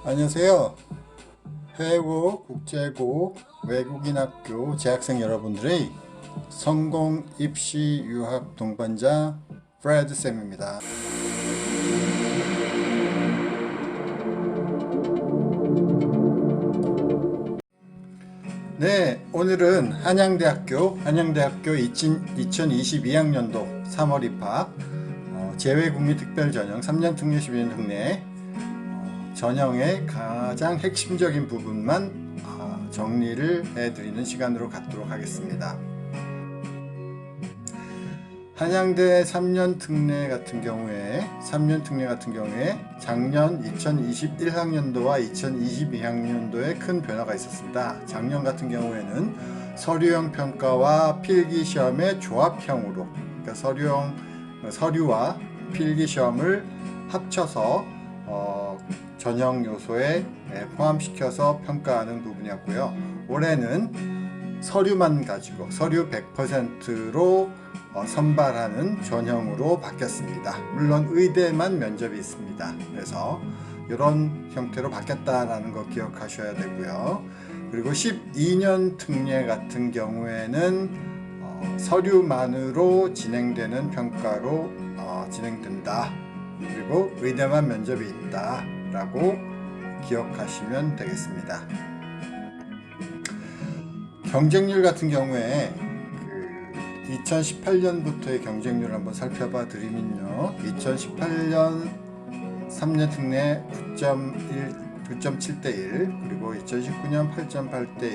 안녕하세요. 해외고, 국제고, 외국인 학교 재학생 여러분들의 성공 입시 유학 동반자 프레드 쌤입니다. 네, 오늘은 한양대학교 2022학년도 3월 입학 재외국민특별전형 3년 특례 12년 특례 전형의 가장 핵심적인 부분만 정리를 해드리는 시간으로 갖도록 하겠습니다. 한양대 3년 특례 같은 경우에 작년 2021학년도와 2022학년도에 큰 변화가 있었습니다. 작년 같은 경우에는 서류형 평가와 필기시험의 조합형으로, 그러니까 서류와 필기시험을 합쳐서 전형 요소에 포함시켜서 평가하는 부분이었고요. 올해는 서류만 가지고 서류 100%로 선발하는 전형으로 바뀌었습니다. 물론 의대만 면접이 있습니다. 그래서 이런 형태로 바뀌었다라는 거 기억하셔야 되고요. 그리고 12년 특례 같은 경우에는 서류만으로 진행되는 평가로 진행된다. 그리고 의대만 면접이 있다 라고 기억하시면 되겠습니다. 경쟁률 같은 경우에 2018년부터의 경쟁률을 한번 살펴봐 드리면요, 2018년 3년 특례 9.7대 1, 그리고 2019년 8.8대 1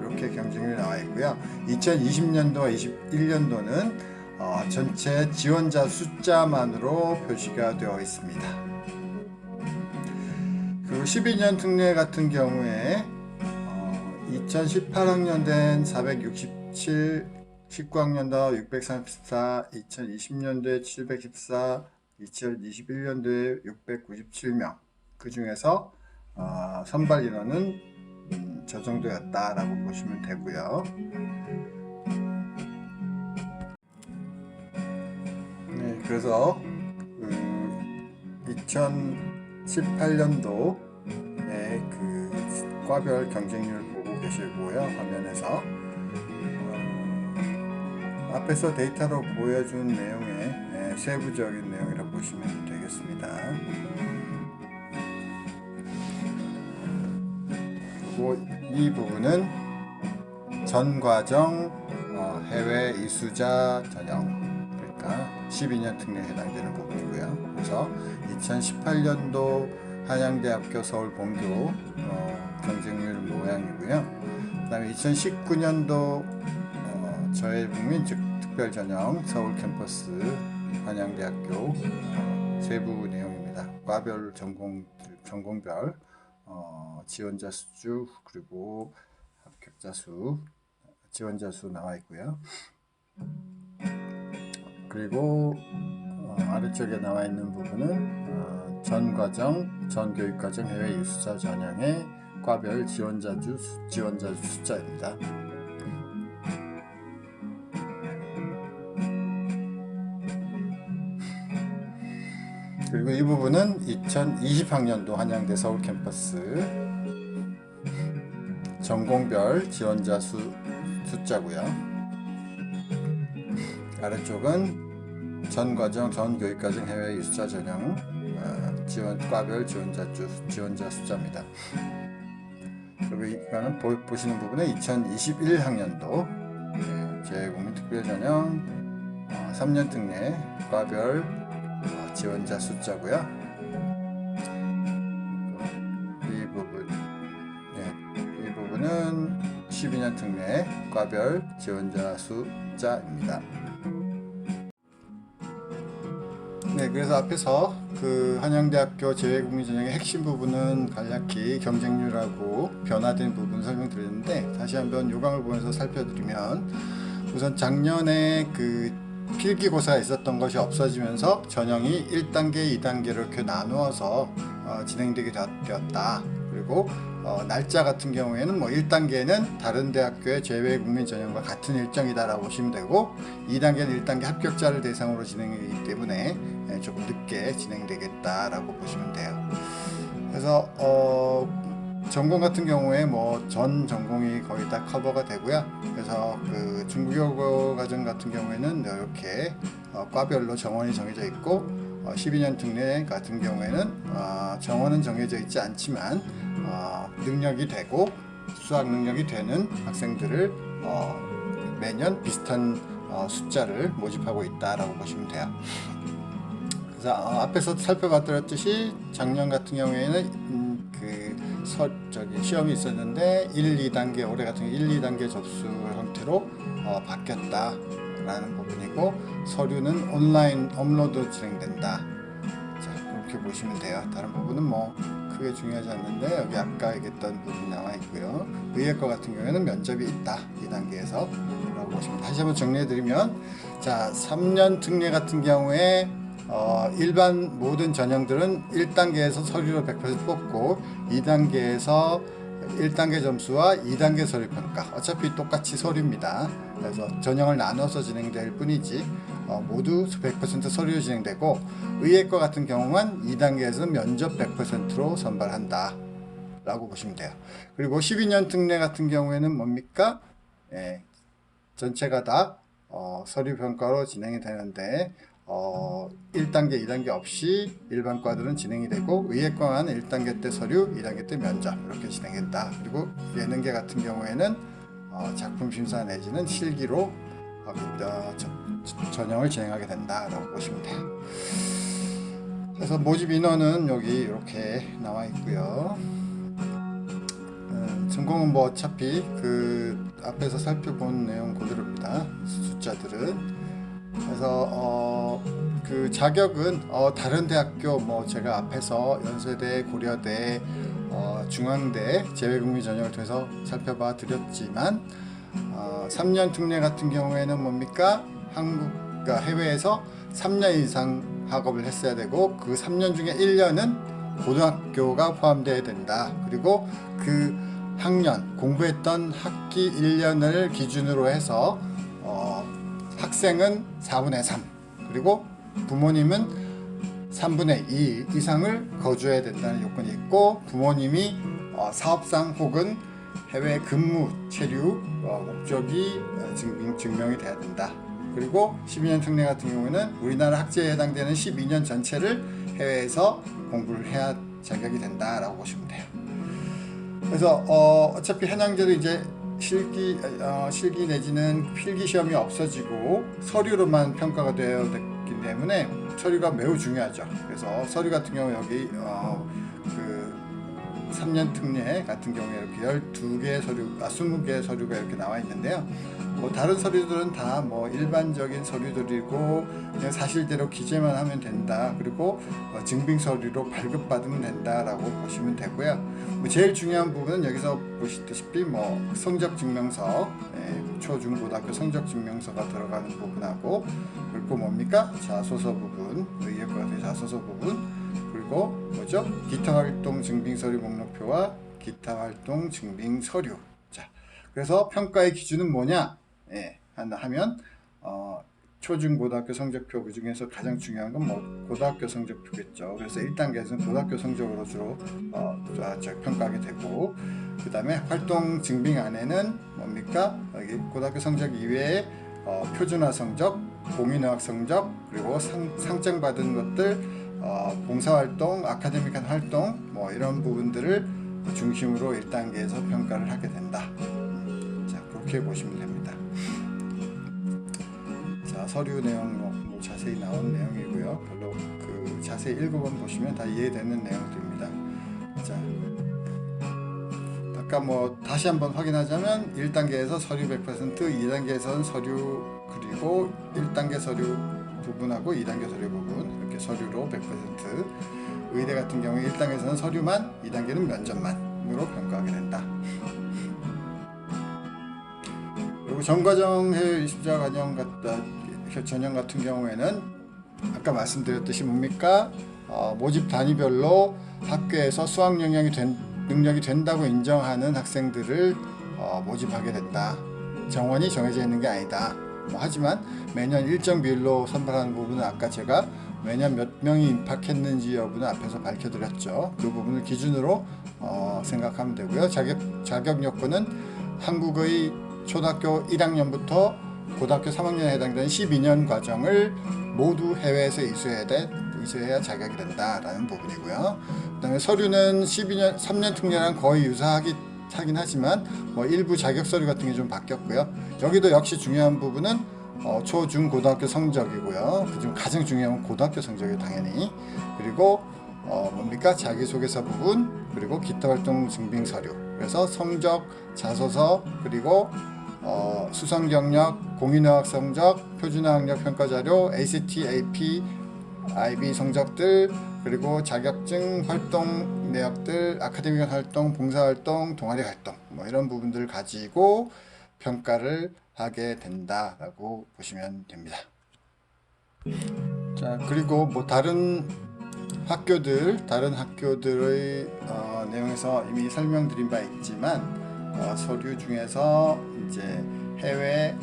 이렇게 경쟁률이 나와 있고요. 2020년도와 21년도는 전체 지원자 숫자만으로 표시가 되어 있습니다. 그리고 12년 특례 같은 경우에 2018학년도엔 467, 19학년도 634, 2020년도에 714, 2021년도에 697명, 그 중에서 선발 인원은 저 정도였다라고 보시면 되고요. 네, 그래서 2018년도에 과별 경쟁률 보고 계시고요. 화면에서 앞에서 데이터로 보여준 내용의 세부적인 내용이라고 보시면 되겠습니다. 그리고 이 부분은 전 과정 해외 이수자 전형, 그러니까 12년 특례에 해당되는 부분이고요. 그래서 2018년도 한양대학교 서울본교 경쟁률 모양이고요. 그 다음에 2019년도 재외국민 특별전형 서울 캠퍼스 한양대학교 세부 내용입니다. 과별 전공별 지원자 수, 그리고 합격자 수, 지원자 수 나와 있고요. 그리고 아래쪽에 나와 있는 부분은 전 교육과정 해외 이수자 전형의 과별 지원자 숫자입니다. 그리고 이 부분은 2020학년도 한양대 서울 캠퍼스 전공별 지원자 숫자고요. 아래쪽은 전 교육과정 해외 이수자 전형 과별 지원자 숫자입니다. 그리고 이거는 보시는 부분은 2021학년도 재외국민특별전형 3년 특례 과별 지원자 숫자고요. 이 부분은 12년 특례 과별 지원자 숫자입니다. 네, 그래서 앞에서 한양대학교 재외국민전형의 핵심 부분은 간략히 경쟁률하고 변화된 부분 설명드렸는데, 다시 한번 요강을 보면서 살펴드리면, 우선 작년에 필기고사가 있었던 것이 없어지면서 전형이 1단계, 2단계로 이렇게 나누어서 진행되게 되었다. 그리고 날짜 같은 경우에는 1단계는 다른 대학교의 재외국민 전형과 같은 일정이다라고 보시면 되고, 2단계는 1단계 합격자를 대상으로 진행하기 때문에 조금 늦게 진행되겠다라고 보시면 돼요. 그래서 전공 같은 경우에 뭐 전 전공이 거의 다 커버가 되고요. 그래서 그 중국어 과정 같은 경우에는 이렇게 과별로 정원이 정해져 있고 12년 특례 같은 경우에는 정원은 정해져 있지 않지만 능력이 되고 수학 능력이 되는 학생들을 매년 비슷한 숫자를 모집하고 있다라고 보시면 돼요. 그래서 앞에서 살펴봤듯이 작년 같은 경우에는 시험이 있었는데 1, 2단계 올해 같은 경우 1, 2단계 접수 형태로 바뀌었다라는 부분이고 서류는 온라인 업로드 진행된다. 자, 그렇게 보시면 돼요. 다른 부분은 뭐 크게 중요하지 않는데 여기 아까 얘기했던 부분이 나와 있고요. 의예과 같은 경우에는 면접이 있다. 2단계에서 라고 보시면 다시 한번 정리해 드리면 자 3년 특례 같은 경우에 일반 모든 전형들은 1단계에서 서류로 100% 뽑고 2단계에서 1단계 점수와 2단계 서류 평가 어차피 똑같이 서류입니다. 그래서 전형을 나눠서 진행될 뿐이지 모두 100% 서류로 진행되고 의예과 같은 경우만 2단계에서 면접 100%로 선발한다 라고 보시면 돼요. 그리고 12년 특례 같은 경우에는 뭡니까? 전체가 다 서류 평가로 진행이 되는데 1단계, 2단계 없이 일반과들은 진행이 되고 의예과는 1단계 때 서류, 2단계 때 면접 이렇게 진행된다. 그리고 예능계 같은 경우에는 작품 심사 내지는 실기로 전형을 진행하게 된다라고 보시면 돼요. 그래서 모집 인원은 여기 이렇게 나와 있고요. 전공은 뭐 어차피 그 앞에서 살펴본 내용 그대로입니다. 숫자들은. 그래서 그 자격은 다른 대학교 뭐 제가 앞에서 연세대, 고려대, 중앙대 재외국민 전형을 통해서 살펴봐 드렸지만 3년 특례 같은 경우에는 뭡니까? 그러니까 해외에서 3년 이상 학업을 했어야 되고 그 3년 중에 1년은 고등학교가 포함되어야 된다. 그리고 그 학년 공부했던 학기 1년을 기준으로 해서 학생은 4분의 3 그리고 부모님은 3분의 2 이상을 거주해야 된다는 요건이 있고 부모님이 사업상 혹은 해외 근무 체류 목적이 증명이 돼야 된다. 그리고 12년 특례 같은 경우는 우리나라 학제에 해당되는 12년 전체를 해외에서 공부를 해야 자격이 된다라고 보시면 돼요. 그래서 어차피 현황제도 이제 실기 내지는 필기 시험이 없어지고 서류로만 평가가 되어 됐기 때문에 서류가 매우 중요하죠. 그래서 서류 같은 경우 여기 그 3년 특례 같은 경우에 이렇게 12개의 서류, 20개의 서류가 이렇게 나와 있는데요. 뭐 다른 서류들은 다 뭐 일반적인 서류들이고 그냥 사실대로 기재만 하면 된다. 그리고 증빙 서류로 발급받으면 된다라고 보시면 되고요. 뭐 제일 중요한 부분은 여기서 보시다시피 뭐 성적 증명서, 초, 중, 고등학교 성적 증명서가 들어가는 부분하고 그리고 뭡니까? 자소서 부분, 의예과 자소서 부분 그리고 뭐죠? 기타 활동 증빙 서류 목록표와 기타 활동 증빙 서류. 자, 그래서 평가의 기준은 뭐냐? 하면 초중 고등학교 성적표 그 중에서 가장 중요한 건 뭐 고등학교 성적표겠죠. 그래서 1단계에서는 고등학교 성적으로 주로 평가하게 되고 그 다음에 활동 증빙 안에는 뭡니까? 여기 고등학교 성적 이외에 표준화 성적, 공인의학 성적 그리고 상장 받은 것들 봉사활동, 아카데믹한 활동 뭐 이런 부분들을 중심으로 1단계에서 평가를 하게 된다. 자, 그렇게 보시면 됩니다. 자, 서류 내용 뭐 자세히 나온 내용이고요. 별로 그 자세히 읽어보면 보시면 다 이해되는 내용들입니다. 자, 아까 뭐 다시 한번 확인하자면 1단계에서 서류 100%, 2단계에서는 서류 그리고 1단계 서류 부분하고 2단계 서류 부분 이렇게 서류로 100%, 의대 같은 경우에 1단계에서는 서류만, 2단계는 면접만으로 평가하게 된다. 그리고 전과정 해외 20자 과정 전형 같은 경우에는 아까 말씀드렸듯이 뭡니까? 모집 단위별로 학교에서 수학 능력이 된다고 인정하는 학생들을 모집하게 된다. 정원이 정해져 있는 게 아니다. 하지만 매년 일정 비율로 선발하는 부분은 아까 제가 매년 몇 명이 입학했는지 여부는 앞에서 밝혀드렸죠. 그 부분을 기준으로 생각하면 되고요. 자격 요건은 한국의 초등학교 1학년부터 고등학교 3학년에 해당되는 12년 과정을 모두 해외에서 이수해야 자격이 된다라는 부분이고요. 그 다음에 서류는 3년 특례랑 거의 유사하긴 하지만 일부 자격 서류 같은 게 좀 바뀌었고요. 여기도 역시 중요한 부분은 초, 중, 고등학교 성적이고요. 그중 가장 중요한 건 고등학교 성적이 당연히. 그리고 뭡니까? 자기소개서 부분, 그리고 기타 활동 증빙 서류. 그래서 성적, 자소서, 그리고 수상 경력, 공인어학 성적, 표준어학력 평가 자료, ACT, AP, IB 성적들, 그리고 자격증 활동 내역들, 아카데믹 활동, 봉사활동, 동아리 활동 이런 부분들을 가지고 평가를 하게 된다라고 보시면 됩니다. 자, 그리고 다른 학교들의 내용에서 이미 설명드린 바 있지만 서류 중에서 이제 해외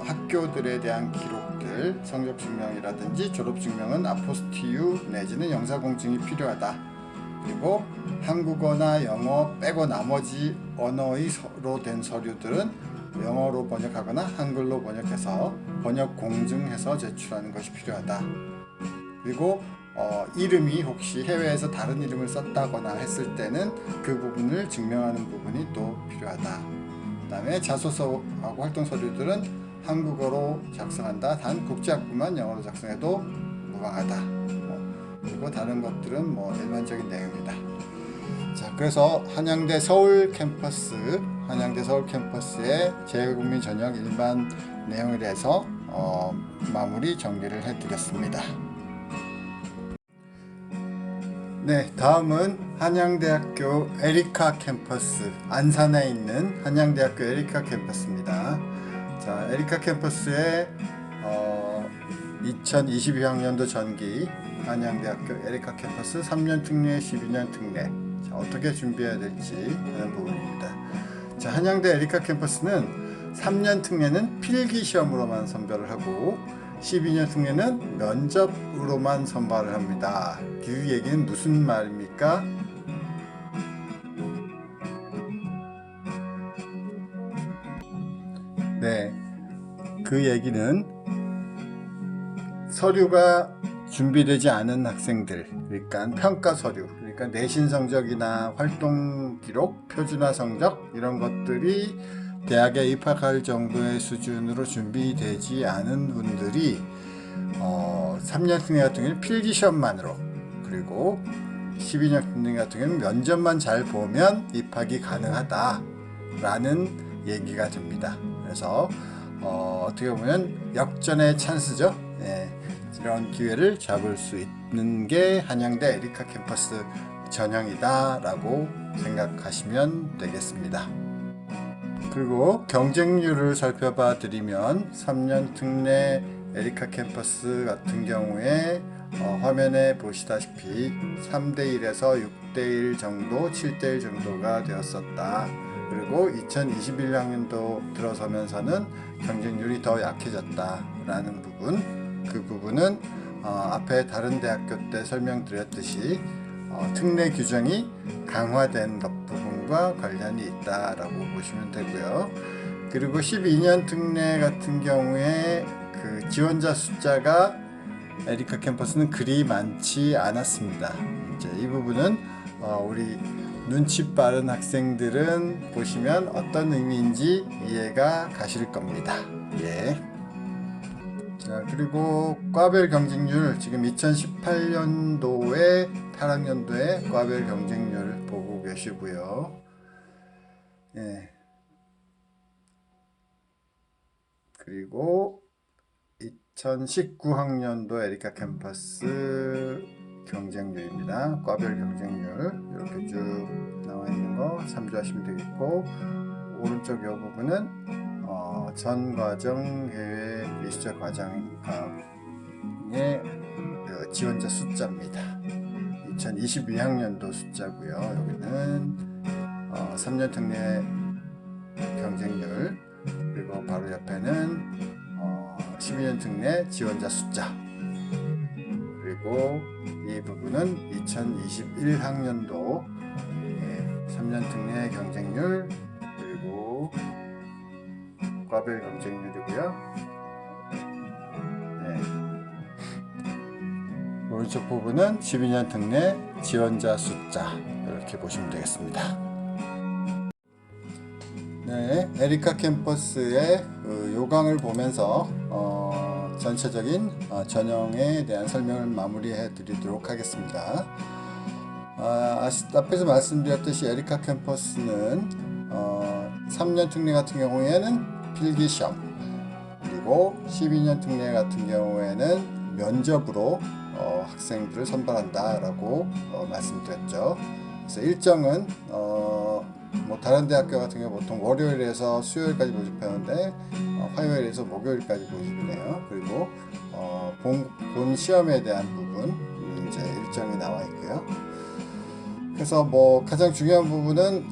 학교들에 대한 기록들, 성적 증명이라든지 졸업 증명은 아포스티유 내지는 영사 공증이 필요하다. 그리고 한국어나 영어 빼고 나머지 언어로 된 서류들은 영어로 번역하거나 한글로 번역해서 번역 공증해서 제출하는 것이 필요하다. 그리고 이름이 혹시 해외에서 다른 이름을 썼다거나 했을 때는 그 부분을 증명하는 부분이 또 필요하다. 그 다음에 자소서하고 활동 서류들은 한국어로 작성한다. 단 국제학부만 영어로 작성해도 무방하다. 그리고 다른 것들은 일반적인 내용입니다. 자, 그래서 한양대 서울 캠퍼스의 재외국민 전형 일반 내용에 대해서 마무리 정리를 해드렸습니다. 네, 다음은 한양대학교 에리카 캠퍼스, 안산에 있는 한양대학교 에리카 캠퍼스입니다. 자, 에리카 캠퍼스의 2022학년도 전기 한양대학교 에리카 캠퍼스 3년 특례, 12년 특례. 자, 어떻게 준비해야 될지 하는 부분입니다. 자, 한양대 에리카 캠퍼스는 3년 특례는 필기 시험으로만 선별을 하고 12년 특례는 면접으로만 선발을 합니다. 그 얘기는 무슨 말입니까? 네, 그 얘기는 서류가 준비되지 않은 학생들, 그러니까 평가 서류, 그러니까 내신 성적이나 활동 기록, 표준화 성적 이런 것들이 대학에 입학할 정도의 수준으로 준비되지 않은 분들이 3년 특례 같은 경우는 필기시험만으로, 그리고 12년 특례 같은 경우는 면접만 잘 보면 입학이 가능하다라는 얘기가 됩니다. 그래서 어떻게 보면 역전의 찬스죠. 네, 이런 기회를 잡을 수 있는 게 한양대 에리카 캠퍼스 전형이다 라고 생각하시면 되겠습니다. 그리고 경쟁률을 살펴봐 드리면 3년 특례 에리카 캠퍼스 같은 경우에 화면에 보시다시피 3대1에서 6대1 정도, 7대1 정도가 되었었다. 그리고 2021학년도 들어서면서는 경쟁률이 더 약해졌다라는 부분, 그 부분은 앞에 다른 대학교 때 설명드렸듯이 특례 규정이 강화된 부분과 관련이 있다라고 보시면 되고요. 그리고 12년 특례 같은 경우에 그 지원자 숫자가 에리카 캠퍼스는 그리 많지 않았습니다. 이제 이 부분은 우리 눈치 빠른 학생들은 보시면 어떤 의미인지 이해가 가실 겁니다. 예. 자, 그리고 과별 경쟁률, 지금 2018년도에 8학년도에 과별 경쟁률 보고 계시고요. 예. 그리고 2019학년도 에리카 캠퍼스 경쟁률입니다. 과별 경쟁률 이렇게 쭉 나와 있는 거 참조하시면 되겠고, 오른쪽 이 부분은 전 과정 해외 리스트 과정의 지원자 숫자입니다. 2022학년도 숫자고요. 여기는 3년 특례 경쟁률, 그리고 바로 옆에는 12년 특례 지원자 숫자 그리고 이 부분은 2021학년도 3년 특례 경쟁률, 그리고 과별 경쟁률이고요. 오른쪽 부분은 12년 특례 지원자 숫자, 이렇게 보시면 되겠습니다. 네, 에리카 캠퍼스의 요강을 보면서 전체적인 전형에 대한 설명을 마무리해 드리도록 하겠습니다. 앞에서 말씀드렸듯이 에리카 캠퍼스는 3년 특례 같은 경우에는 필기시험, 그리고 12년 특례 같은 경우에는 면접으로 학생들을 선발한다 라고 말씀드렸죠. 그래서 일정은 뭐 다른 대학교 같은 경우 보통 월요일에서 수요일까지 모집하는데 화요일에서 목요일까지 모집을 해요. 그리고 본 시험에 대한 부분 이제 일정이 나와 있고요. 그래서 뭐 가장 중요한 부분은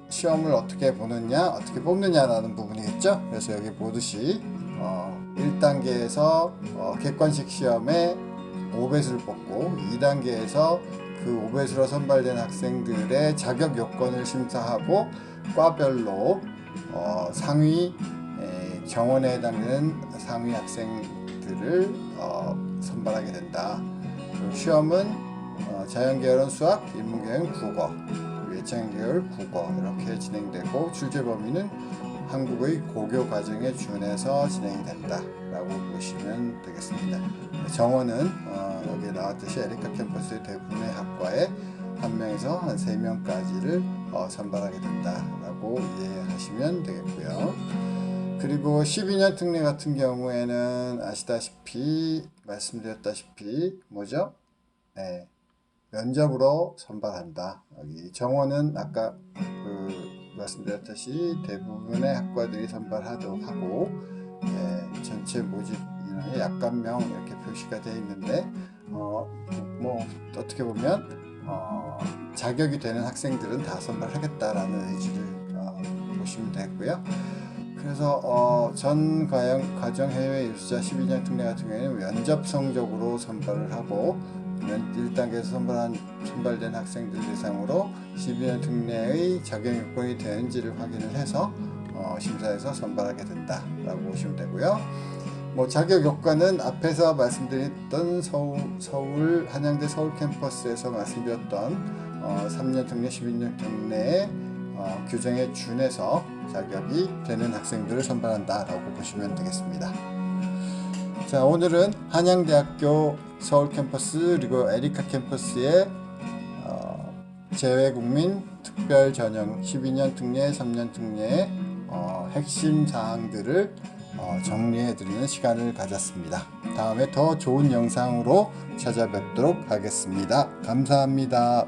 시험을 어떻게 보느냐, 어떻게 뽑느냐라는 부분이겠죠. 그래서 여기 보듯이 1단계에서 객관식 시험에 5배수를 뽑고 2단계에서 그 5배수로 선발된 학생들의 자격 요건을 심사하고 과별로 상위 정원에 해당되는 상위 학생들을 선발하게 된다. 그리고 시험은 자연계열은 수학, 인문계열은 국어, 예체능계열 국어 이렇게 진행되고 출제 범위는 한국의 고교 과정에 준해서 진행이 된다 라고 보시면 되겠습니다. 정원은 여기에 나왔듯이 에리카 캠퍼스의 대부분의 학과에 한 명에서 한 3명까지를 선발하게 된다 라고 이해하시면 되겠고요. 그리고 12년 특례 같은 경우에는 아시다시피 말씀드렸다시피 뭐죠? 네, 면접으로 선발한다. 여기 정원은 아까 말씀드렸듯이 대부분의 학과들이 선발하도록 하고 전체 모집 인원이 약 명 이렇게 표시가 되어 있는데 뭐 어떻게 보면 자격이 되는 학생들은 다 선발하겠다라는 의지를 보시면 되고요. 그래서 전 과정 해외 입수자 12년 특례 같은 경우에는 면접 성적으로 선발을 하고 1단계에서 선발된 학생들 대상으로 12년 특례의 자격 요건이 되는지를 확인을 해서 심사해서 선발하게 된다 라고 보시면 되고요. 뭐 자격 요건은 앞에서 말씀드렸던 서울 한양대 서울 캠퍼스에서 말씀드렸던 3년 특례 12년 특례의 규정에 준해서 자격이 되는 학생들을 선발한다 라고 보시면 되겠습니다. 자, 오늘은 한양대학교 서울 캠퍼스 그리고 에리카 캠퍼스의 재외국민 특별 전형 12년 특례 3년 특례의 핵심 사항들을 정리해 드리는 시간을 가졌습니다. 다음에 더 좋은 영상으로 찾아뵙도록 하겠습니다. 감사합니다.